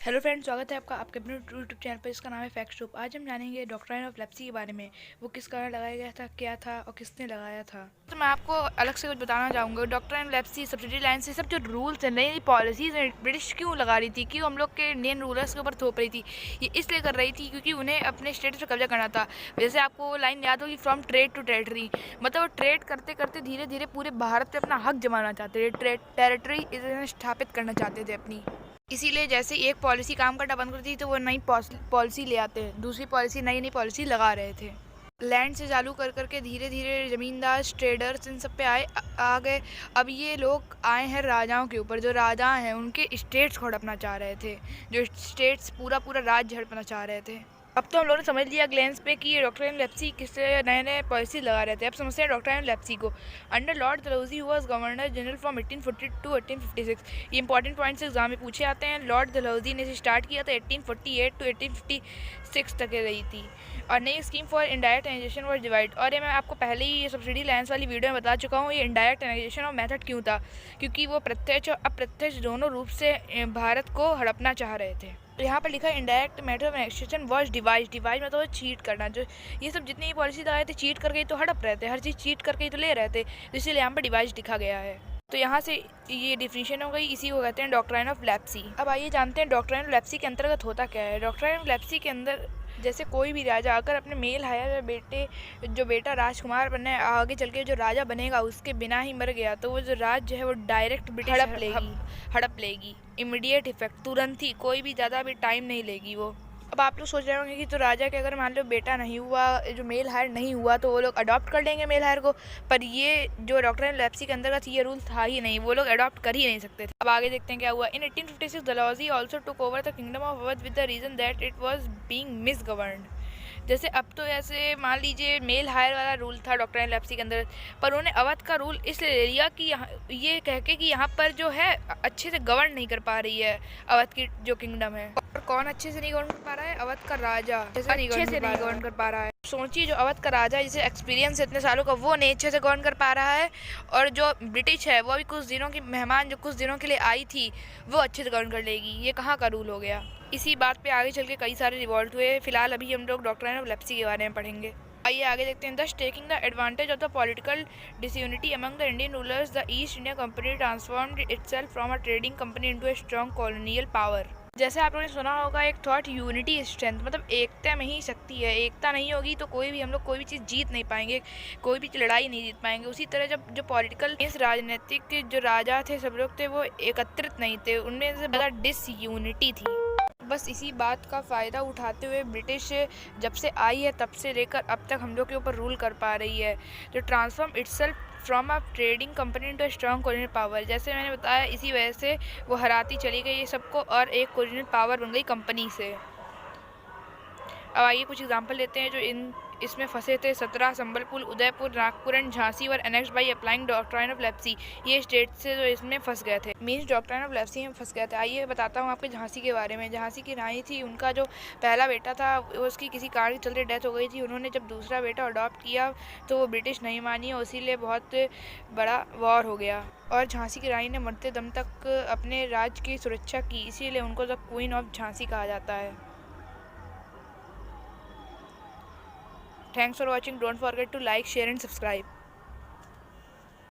Hello friends, स्वागत है आपका आपके अपने यूट्यूब चैनल पर। इसका नाम है फैक्ट शूप। आज हम जानेंगे डॉक्ट्राइन ऑफ लेप्सी के बारे में। वो किस कारण लगाया गया था, क्या था और किसने लगाया था। तो मैं आपको अलग से कुछ बताना चाहूँगा। डॉक्ट्राइन ऑफ लेप्सी सब्सिडी लाइन से सब जो रूल्स हैं, नई नई पॉलिसीज़ हैं, ब्रिटिश क्यों लगा रही थी, क्यों हम लोग के इंडियन रूलर्स के ऊपर थोप रही थी। ये इसलिए कर रही थी क्योंकि उन्हें अपने स्टेट्स पर कब्जा करना था। जैसे आपको लाइन याद होगी, फ्रॉम ट्रेड टू टेरिटरी, मतलब वो ट्रेड करते करते धीरे धीरे पूरे भारत पर अपना हक जमाना चाहते थे, टेरिटरी स्थापित करना चाहते थे अपनी। इसीलिए जैसे एक पॉलिसी काम करना बंद करती थी तो वो नई पॉलिसी ले आते हैं, दूसरी पॉलिसी नई पॉलिसी लगा रहे थे। लैंड से चालू कर करके धीरे धीरे ज़मींदार, ट्रेडर्स, इन सब पे आ गए। अब ये लोग आए हैं राजाओं के ऊपर। जो राजा हैं उनके स्टेट्स को हड़पना चाह रहे थे, जो स्टेट्स पूरा राज्य हड़पना चाह रहे थे। अब तो हम लोगों ने समझ लिया ग्लेंस पे कि ये डॉक्ट्राइन लेप्सी किससे नए नए पॉलिसी लगा रहे थे। अब समझते हैं डॉक्ट्राइन लेप्सी को। Under Lord Dalhousie who was governor general from 1842 to 1856। ये इंपॉर्टेंट पॉइंट्स एग्जाम में पूछे आते हैं। लॉर्ड डलहौजी ने इसे स्टार्ट किया था 1848 टू 1856 तक रही थी। और नई scheme for indirect annexation was divide. और ये मैं आपको पहले ही ये सब्सिडी लैंड्स वाली वीडियो में बता चुका हूँ। ये इनडायरेक्ट एनाइजेशन और मेथड क्यों था, क्योंकि वो प्रत्यक्ष और अप्रत्यक्ष दोनों रूप से भारत को हड़पना चाह रहे थे। यहाँ पर लिखा है indirect method of annexation was devise. Devise मतलब चीट करना। जो ये सब जितनी पॉलिसी लगाए थे, चीट करके ही तो हड़प रहे थे, हर चीज़ चीट करके ही तो ले रहे थे, इसीलिए यहाँ पर डिवाइज लिखा गया है। तो यहाँ से ये डिफिनीशन हो गई, इसी को कहते हैं डॉक्ट्राइन ऑफ लेप्सी। अब आइए जानते हैं डॉक्ट्राइन ऑफ लेप्सी के अंतर्गत होता क्या है। डॉक्ट्राइन ऑफ लेप्सी के अंदर जैसे कोई भी राजा अगर अपने मेल हायर जो बेटा राजकुमार बने, आगे चल के जो राजा बनेगा उसके बिना ही मर गया, तो वो जो राज्य है वो डायरेक्ट ब्रिटिश हड़प लेगी। इमीडिएट इफेक्ट, तुरंत ही, कोई भी ज़्यादा भी टाइम नहीं लेगी वो। अब आप लोग सोच रहे होंगे कि तो राजा के अगर मान लो बेटा नहीं हुआ, जो मेल हायर नहीं हुआ, तो वो लोग अडॉप्ट कर लेंगे मेल हायर को। पर ये जो डॉक्ट्राइन लेप्सी के अंतर्गत ये रूल था ही नहीं, वो लोग अडॉप्ट कर ही नहीं सकते थे। अब आगे देखते हैं क्या हुआ। In 1856 Dalhousie also took over the kingdom of Awadh with the reason that it was being misgoverned. जैसे अब तो ऐसे मान लीजिए मेल हायर वाला रूल था डॉक्ट्राइन लेप्सी के अंदर, पर उन्होंने अवध का रूल इसलिए ले लिया कि ये कह के कि यहाँ पर जो है अच्छे से गवर्न नहीं कर पा रही है अवध की जो किंगडम है। और कौन अच्छे से नहीं गवर्न कर पा रहा है? अवध का राजा अच्छे से नहीं गवर्न कर पा रहा है। सोचिए, जो अवध का राजा जिसे एक्सपीरियंस है इतने सालों का, वो नहीं अच्छे से गवर्न कर पा रहा है। और जो ब्रिटिश है वो भी कुछ दिनों की मेहमान जो कुछ दिनों के लिए आई थी, वो अच्छे से गवर्न कर लेगी। ये कहाँ का रूल हो गया। इसी बात पे आगे चल के कई सारे रिवॉल्ट हुए। फिलहाल अभी हम लोग डॉक्ट्राइन ऑफ लेप्सी के बारे में पढ़ेंगे। आइए आगे देखते हैं। दस taking the advantage of the political disunity among the Indian rulers, the east India company transformed itself from a trading company into a strong colonial power. जैसे आप लोगों ने सुना होगा एक थॉट, यूनिटी स्ट्रेंथ, मतलब एकता में ही शक्ति है। एकता नहीं होगी तो हम लोग कोई भी चीज़ जीत नहीं पाएंगे, कोई भी लड़ाई नहीं जीत पाएंगे। उसी तरह जब जो पॉलिटिकल इस राजनीतिक जो राजा थे, सब लोग थे, वो एकत्रित नहीं थे, उनमें से ज़्यादा डिसयूनिटी थी। बस इसी बात का फ़ायदा उठाते हुए ब्रिटिश जब से आई है तब से लेकर अब तक हम लोग के ऊपर रूल कर पा रही है। जो transform itself from a trading company to strong colonial power, जैसे मैंने बताया, इसी वजह से वो हराती चली गई ये सबको और एक कोलिनियल पावर बन गई कंपनी से। अब आइए कुछ एग्जांपल लेते हैं जो इसमें फंसे थे। 17 Sambalpur, Udaipur, Nagpur and Jhansi were annexed by applying doctrine of lapse. ये स्टेट से जो इसमें फंस गए थे, मीन्स डॉक्ट्राइन ऑफ लेप्सी में फंस गए थे। आइए बताता हूँ आपको झांसी के बारे में। झांसी की रानी थी, उनका जो पहला बेटा था उसकी किसी कारण के चलते डेथ हो गई थी। उन्होंने जब दूसरा बेटा अडॉप्ट किया तो वो ब्रिटिश नहीं मानी और इसीलिए बहुत बड़ा वॉर हो गया। और झांसी की रानी ने मरते दम तक अपने राज्य की सुरक्षा की, इसीलिए उनको द क्वीन ऑफ झांसी कहा जाता है। Thanks for watching. Don't forget to like, share and subscribe.